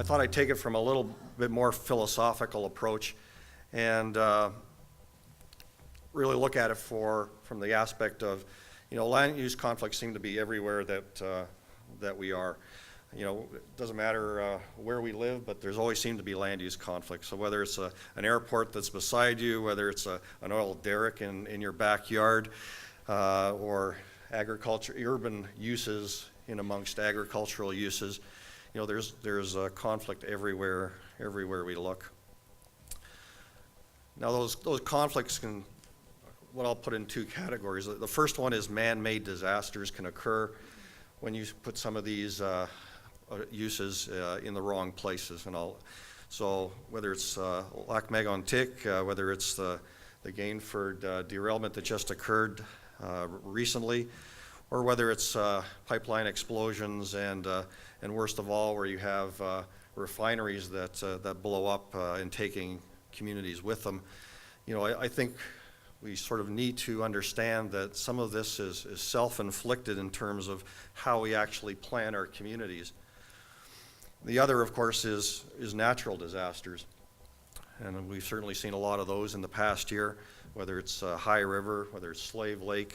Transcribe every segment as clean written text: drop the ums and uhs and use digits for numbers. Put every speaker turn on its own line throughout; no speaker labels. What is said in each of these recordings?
I thought I'd take it from a little bit more philosophical approach and really look at it from the aspect of, land use conflicts seem to be everywhere that we are. It doesn't matter where we live, but there's always seemed to be land use conflicts. So whether it's an airport that's beside you, whether it's an oil derrick in your backyard, or agriculture, urban uses in amongst agricultural uses, there's a conflict everywhere we look. Now those conflicts what I'll put in two categories. The first one is man-made disasters can occur when you put some of these uses in the wrong places. So whether it's Lac Mégantic, whether it's the Gainford derailment that just occurred recently, or whether it's pipeline explosions and worst of all, where you have refineries that blow up and taking communities with them. I think we sort of need to understand that some of this is self-inflicted in terms of how we actually plan our communities. The other, of course, is natural disasters. And we've certainly seen a lot of those in the past year, whether it's High River, whether it's Slave Lake,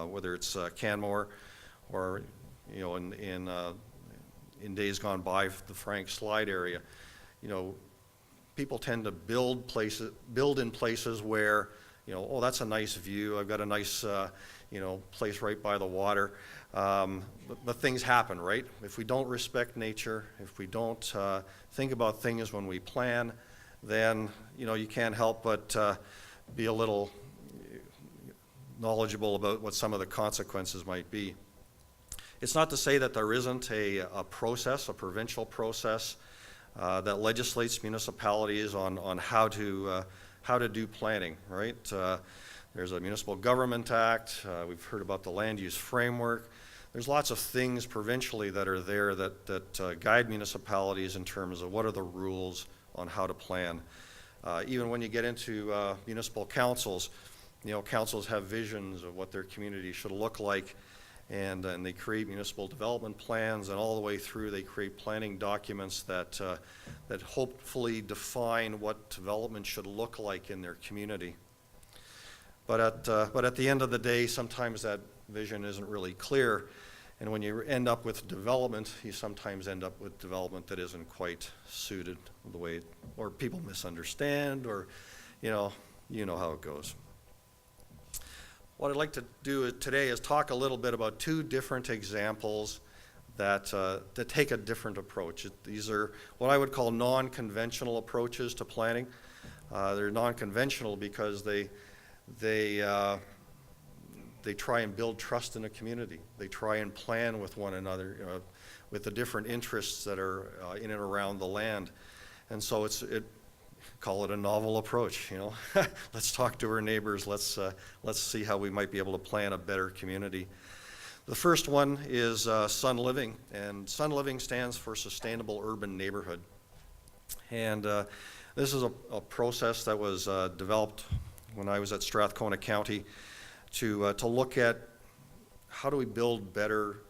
whether it's Canmore, or in days gone by, the Frank Slide area. People tend to build in places where, oh, that's a nice view. I've got a nice, place right by the water. But things happen, right? If we don't respect nature, if we don't think about things when we plan, then, you can't help but be a little knowledgeable about what some of the consequences might be. It's not to say that there isn't a provincial process that legislates municipalities on how to do planning, right? There's a Municipal Government Act. We've heard about the land use framework. There's lots of things provincially that are there that guide municipalities in terms of what are the rules on how to plan. Even when you get into municipal councils, councils have visions of what their community should look like, and they create municipal development plans, and all the way through they create planning documents that hopefully define what development should look like in their community. But at the end of the day, sometimes that vision isn't really clear, and when you end up with development, you sometimes end up with development that isn't quite suited the way, or people misunderstand, or you know how it goes. What I'd like to do today is talk a little bit about two different examples that take a different approach. These are what I would call non-conventional approaches to planning. They're non-conventional because they try and build trust in a community. They try and plan with one another, with the different interests that are in and around the land. And so call it a novel approach, Let's talk to our neighbors. Let's see how we might be able to plan a better community. The first one is Sun Living, and Sun Living stands for Sustainable Urban Neighborhood. And this is a process that was developed when I was at Strathcona County to look at how do we build better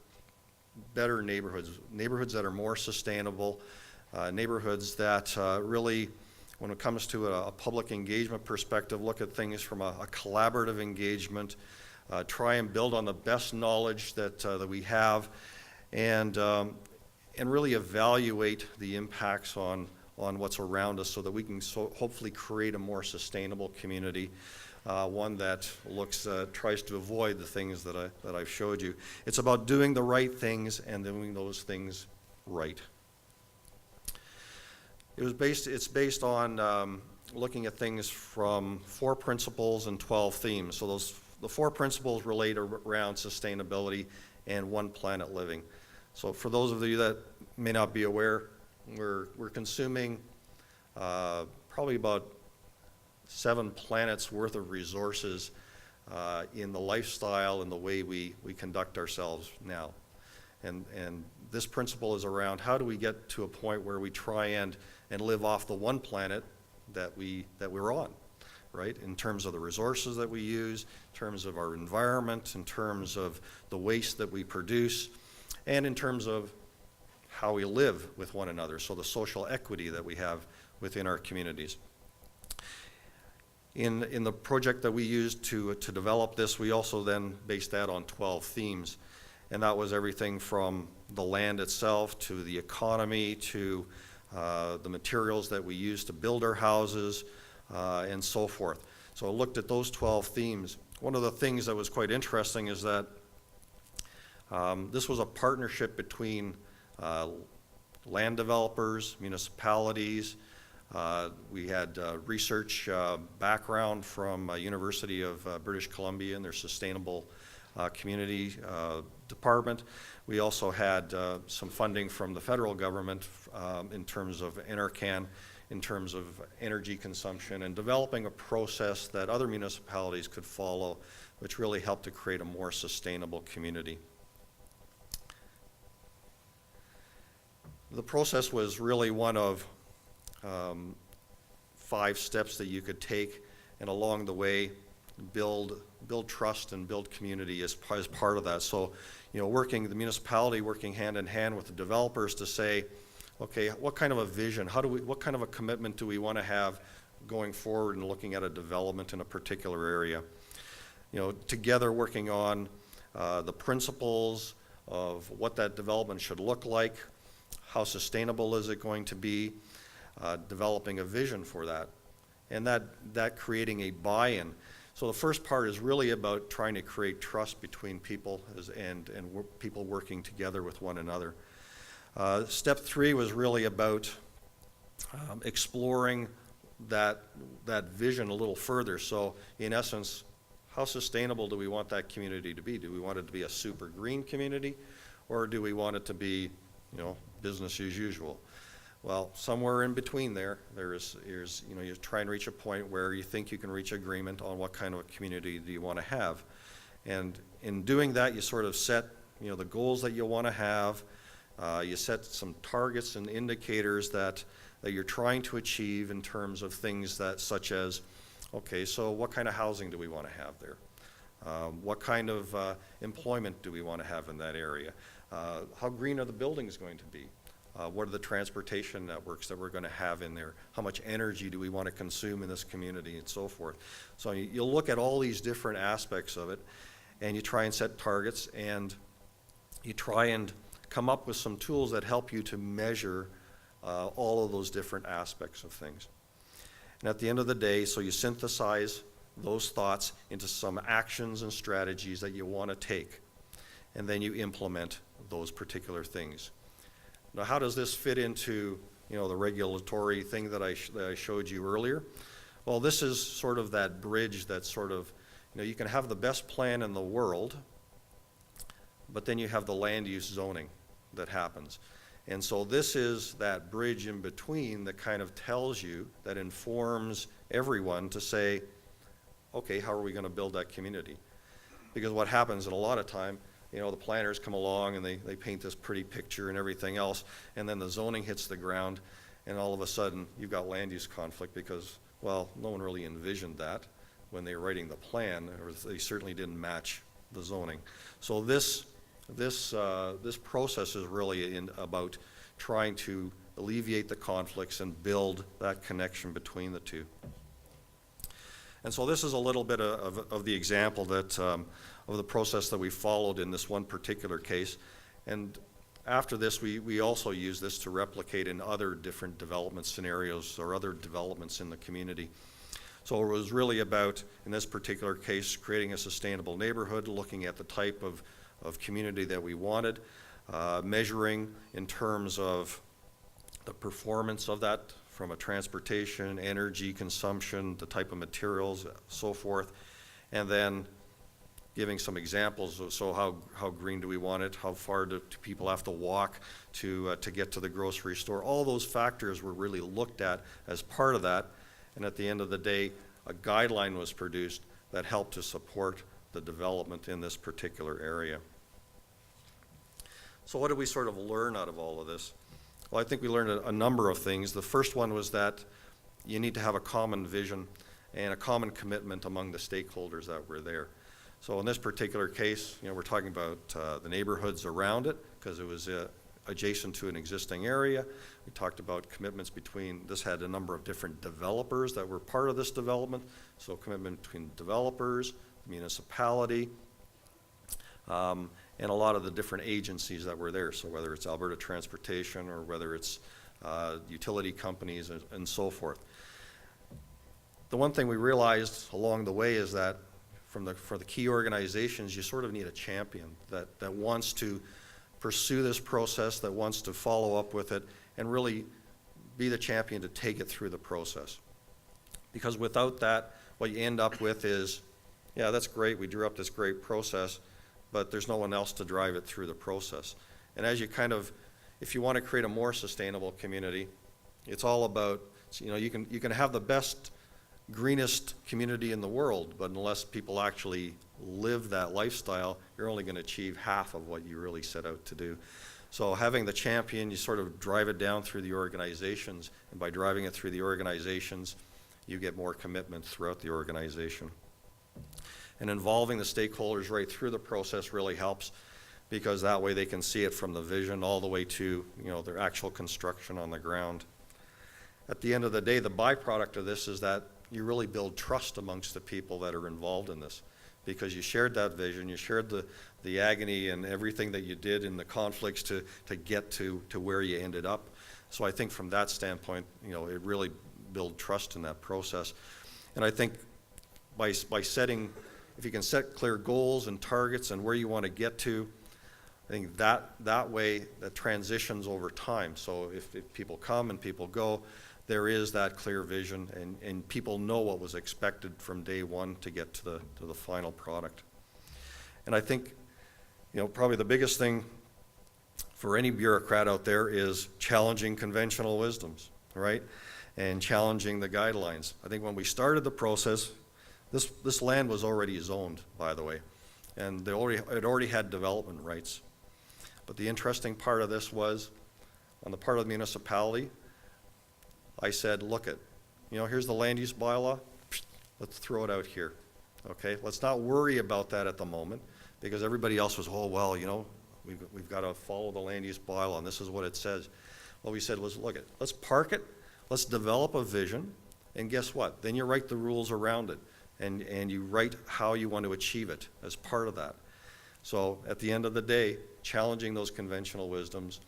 neighborhoods that are more sustainable, neighborhoods that really, when it comes to a public engagement perspective, look at things from a collaborative engagement, try and build on the best knowledge that we have, and really evaluate the impacts on what's around us so that we can hopefully create a more sustainable community, one that tries to avoid the things that I've showed you. It's about doing the right things and doing those things right. It's based on looking at things from 4 principles and 12 themes. So the 4 principles relate around sustainability and one planet living. So for those of you that may not be aware, we're consuming probably about 7 planets worth of resources in the lifestyle and the way we conduct ourselves now. And this principle is around how do we get to a point where we try and live off the one planet that we're on, right? In terms of the resources that we use, in terms of our environment, in terms of the waste that we produce, and in terms of how we live with one another, so the social equity that we have within our communities. In the project that we used to develop this, we also then based that on 12 themes. And that was everything from the land itself to the economy to the materials that we use to build our houses and so forth. So I looked at those 12 themes. One of the things that was quite interesting is that this was a partnership between land developers, municipalities. We had research background from University of British Columbia and their sustainable community department. We also had some funding from the federal government in terms of NRCan, in terms of energy consumption, and developing a process that other municipalities could follow, which really helped to create a more sustainable community. The process was really one of 5 steps that you could take, and along the way build trust and build community as part of that. So, you know, the municipality working hand in hand with the developers to say, okay, what kind of a vision, what kind of a commitment do we want to have going forward and looking at a development in a particular area? You know, together working on the principles of what that development should look like, how sustainable is it going to be, developing a vision for that, and that creating a buy-in. So the first part is really about trying to create trust between people and people working together with one another. Step 3 was really about exploring that vision a little further. So in essence, how sustainable do we want that community to be? Do we want it to be a super green community, or do we want it to be, you know, business as usual? Well, somewhere in between there's you know, you try and reach a point where you think you can reach agreement on what kind of a community do you want to have. And in doing that, you sort of set, you know, the goals that you want to have. You set some targets and indicators that you're trying to achieve in terms of things that, such as, okay, so what kind of housing do we want to have there? What kind of employment do we want to have in that area? How green are the buildings going to be? What are the transportation networks that we're going to have in there? How much energy do we want to consume in this community, and so forth? So you'll look at all these different aspects of it, and you try and set targets, and you try and come up with some tools that help you to measure all of those different aspects of things. And at the end of the day, so you synthesize those thoughts into some actions and strategies that you want to take, and then you implement those particular things. Now, how does this fit into, you know, the regulatory thing that I showed you earlier? Well, this is sort of that bridge that sort of, you know, you can have the best plan in the world, but then you have the land use zoning that happens. And so this is that bridge in between that kind of tells you, that informs everyone to say, okay, how are we going to build that community? Because what happens in a lot of time, you know, the planners come along and they paint this pretty picture and everything else, and then the zoning hits the ground, and all of a sudden you've got land use conflict because, well, no one really envisioned that when they were writing the plan, or they certainly didn't match the zoning. So this process is really about trying to alleviate the conflicts and build that connection between the two. And so this is a little bit of the example that of the process that we followed in this one particular case. And after this, we also use this to replicate in other different development scenarios or other developments in the community. So it was really about, in this particular case, creating a sustainable neighborhood, looking at the type of community that we wanted, measuring in terms of the performance of that from a transportation, energy consumption, the type of materials, so forth, and then giving some examples of, so how green do we want it, how far do people have to walk to get to the grocery store. All those factors were really looked at as part of that, and at the end of the day, a guideline was produced that helped to support the development in this particular area. So what did we sort of learn out of all of this? Well, I think we learned a number of things. The first one was that you need to have a common vision and a common commitment among the stakeholders that were there. So in this particular case, you know, we're talking about the neighborhoods around it, because it was adjacent to an existing area. We talked about commitments between, this had a number of different developers that were part of this development, so commitment between developers, the municipality, and a lot of the different agencies that were there, so whether it's Alberta Transportation or whether it's utility companies and so forth. The one thing we realized along the way is that for the key organizations, you sort of need a champion that wants to pursue this process, that wants to follow up with it, and really be the champion to take it through the process. Because without that, what you end up with is, yeah, that's great, we drew up this great process, but there's no one else to drive it through the process. And as you kind of, if you want to create a more sustainable community, it's all about, you know, you can have the best, greenest community in the world, but unless people actually live that lifestyle, you're only going to achieve half of what you really set out to do. So having the champion, you sort of drive it down through the organizations, and by driving it through the organizations, you get more commitment throughout the organization. And involving the stakeholders right through the process really helps, because that way they can see it from the vision all the way to, you know, their actual construction on the ground. At the end of the day, the byproduct of this is that you really build trust amongst the people that are involved in this, because you shared that vision, you shared the agony and everything that you did in the conflicts to get to where you ended up. So I think from that standpoint, you know, it really builds trust in that process. And I think by setting, if you can set clear goals and targets and where you want to get to, I think that way that transitions over time. So if people come and people go, there is that clear vision, and people know what was expected from day one to get to the final product. And I think, you know, probably the biggest thing for any bureaucrat out there is challenging conventional wisdoms, right? And challenging the guidelines. I think when we started the process, this land was already zoned, by the way, and it already had development rights. But the interesting part of this was, on the part of the municipality, I said, look it, you know, here's the land use bylaw, let's throw it out here, okay? Let's not worry about that at the moment, because everybody else was, oh, well, you know, we've got to follow the land use bylaw, and this is what it says. What we said was, look it, let's park it, let's develop a vision, and guess what? Then you write the rules around it, and you write how you want to achieve it as part of that. So at the end of the day, challenging those conventional wisdoms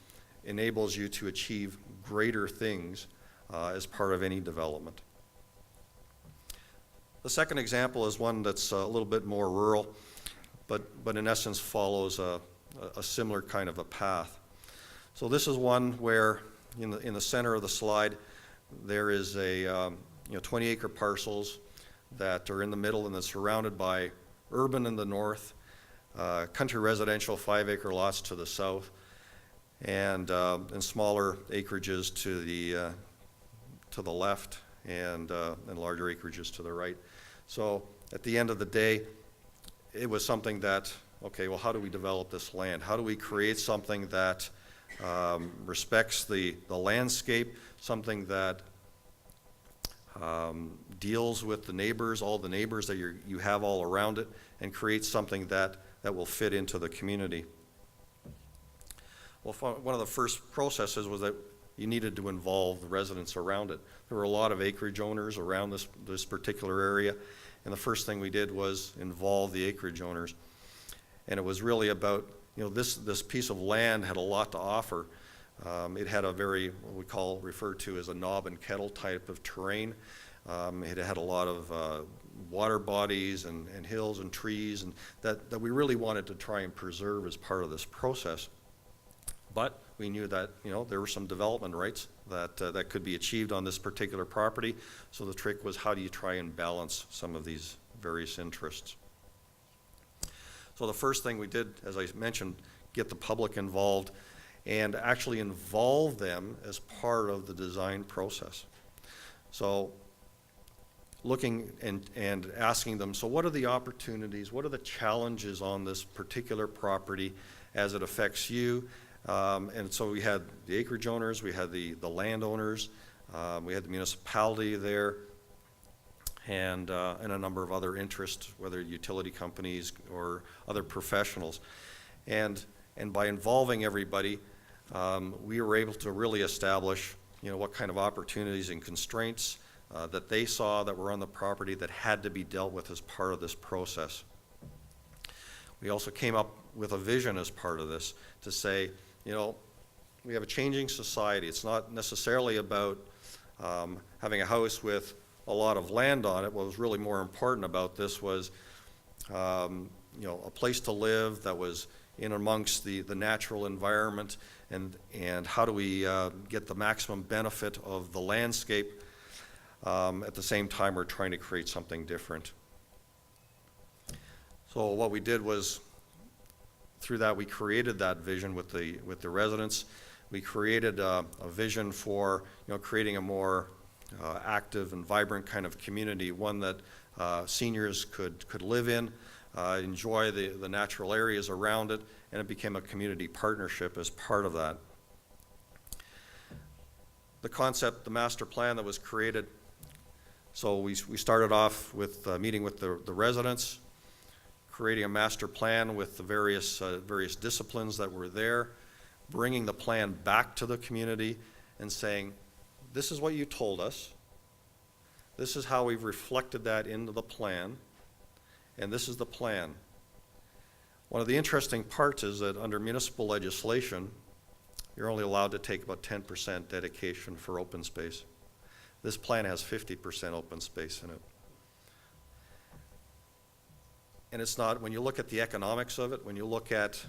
enables you to achieve greater things as part of any development. The second example is one that's a little bit more rural, but in essence follows a similar kind of a path. So this is one where in the center of the slide there is a 20-acre parcels that are in the middle, and it's surrounded by urban in the north, country residential 5-acre lots to the south, and smaller acreages to the left, and larger acreages to the right. So at the end of the day, it was something that, okay, well, how do we develop this land? How do we create something that respects the landscape, something that deals with the neighbors, all the neighbors that you have all around it, and create something that will fit into the community? Well, one of the first processes was that you needed to involve the residents around it. There were a lot of acreage owners around this particular area, and the first thing we did was involve the acreage owners. And it was really about, you know, this piece of land had a lot to offer. It had a very, what we refer to as a knob and kettle type of terrain. It had a lot of water bodies and hills and trees, and that we really wanted to try and preserve as part of this process. But we knew that, you know, there were some development rights that could be achieved on this particular property. So the trick was, how do you try and balance some of these various interests? So the first thing we did, as I mentioned, get the public involved and actually involve them as part of the design process. So looking and asking them, so what are the opportunities, what are the challenges on this particular property as it affects you? And so we had the acreage owners, we had the landowners, we had the municipality there, and a number of other interests, whether utility companies or other professionals. And by involving everybody, we were able to really establish, what kind of opportunities and constraints that they saw that were on the property that had to be dealt with as part of this process. We also came up with a vision as part of this to say, we have a changing society. It's not necessarily about having a house with a lot of land on it. What was really more important about this was, a place to live that was in amongst the natural environment, and how do we get the maximum benefit of the landscape. At the same time, we're trying to create something different. So what we did was, through that, we created that vision with the residents. We created a vision for creating a more active and vibrant kind of community, one that seniors could live in, enjoy the natural areas around it, and it became a community partnership as part of that. The concept, the master plan that was created, so we started off with meeting with the residents, creating a master plan with the various disciplines that were there, bringing the plan back to the community and saying, this is what you told us, this is how we've reflected that into the plan, and this is the plan. One of the interesting parts is that under municipal legislation, you're only allowed to take about 10% dedication for open space. This plan has 50% open space in it. And it's not, when you look at the economics of it, when you look at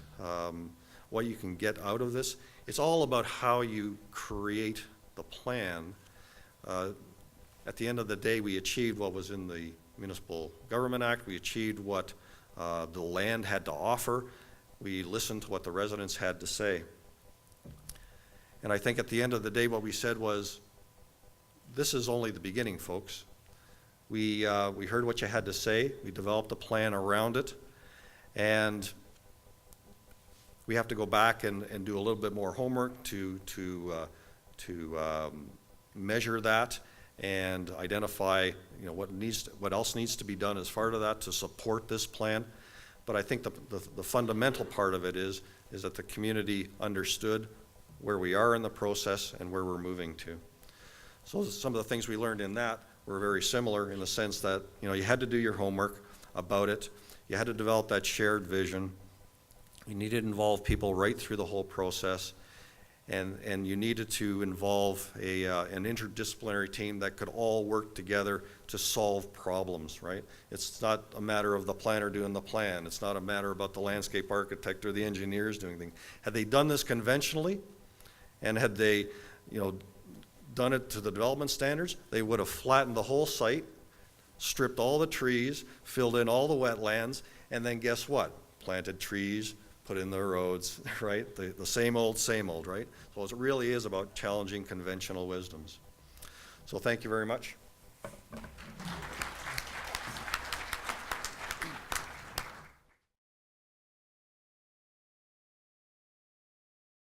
what you can get out of this, it's all about how you create the plan. At the end of the day, we achieved what was in the Municipal Government Act. We achieved what the land had to offer. We listened to what the residents had to say. And I think at the end of the day, what we said was, this is only the beginning, folks. We heard what you had to say. We developed a plan around it. And we have to go back and do a little bit more homework to measure that and identify what else needs to be done as part of that to support this plan. But I think the fundamental part of it is that the community understood where we are in the process and where we're moving to. So some of the things we learned in that were very similar in the sense that you had to do your homework about it. You had to develop that shared vision. You needed to involve people right through the whole process. And you needed to involve an interdisciplinary team that could all work together to solve problems, right? It's not a matter of the planner doing the plan. It's not a matter about the landscape architect or the engineers doing things. Had they done this conventionally, and had they, done it to the development standards, they would have flattened the whole site, stripped all the trees, filled in all the wetlands, and then guess what? Planted trees, put in the roads, right? The same old, right? So it really is about challenging conventional wisdoms. So thank you very much.